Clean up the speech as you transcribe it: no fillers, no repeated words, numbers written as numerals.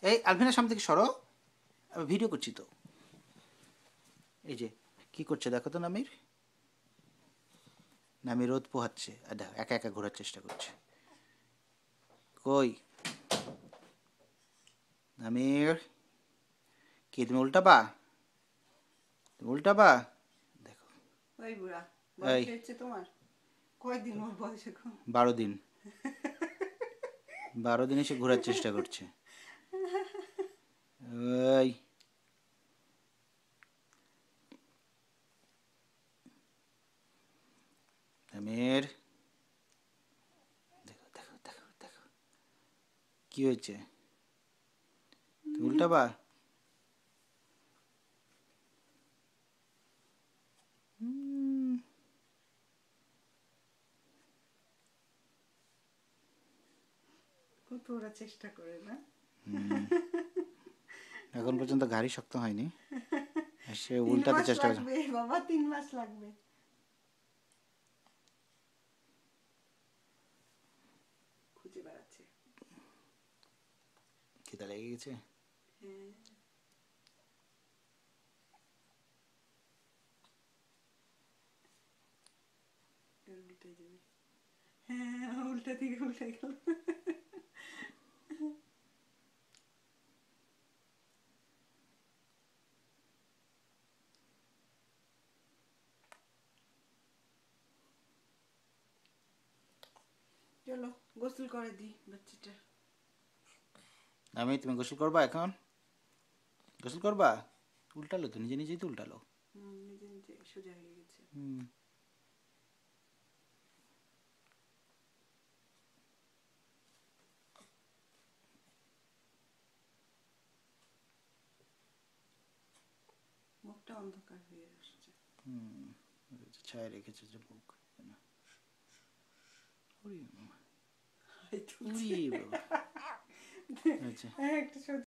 এই আলভিনা সামনে থেকে সরো, আমি ভিডিও করছি তো। এই যে কি করছে দেখো তো নামির, নামির রোদ পোহাচ্ছে আর দেখো একা একা ঘোরার চেষ্টা করছে। কই নামির, কি তুমি উল্টাবা, তুমি উল্টাবা? দেখো ওই বুড়া বয়স এই হয়েছে তোমার? কয়দিন ওর বয়স এখন? 12 দিন, 12 দিন এসে ঘোরার চেষ্টা করছে। ওই নামির, দেখো দেখো দেখো দেখো কি হয়েছে, তুমি উল্টাবা? কত ওরা চেষ্টা করে না। এখন পর্যন্ত গাড়ি শক্ত হয়নি, আর সে 3 উল্টাতে মাস চেষ্টা করছে। লাগবে বাবা, 3 মাস লাগবে। খুঁজে বেড়াচ্ছে। খিদা লেগে গেছে। হ্যাঁ, এবার উল্টে যাবে। হ্যাঁ, উল্টা থেকে উল্টে গেল। চলো গোসল করে দিই বাচ্চাটা। আমি, তুমি গোসল করবা এখন, গোসল করবা? উল্টালো তো, নিজে নিজেই তো উল্টালো। নিজে নিজে সোজা হয়ে গেছে। হুম। মুখটা অন্ধকার হয়ে আসছে। ছায়া রেখেছে যে মুখ। ওরে বাবা, হাই তুলছে। ওরে বাবা। আচ্ছা। একটা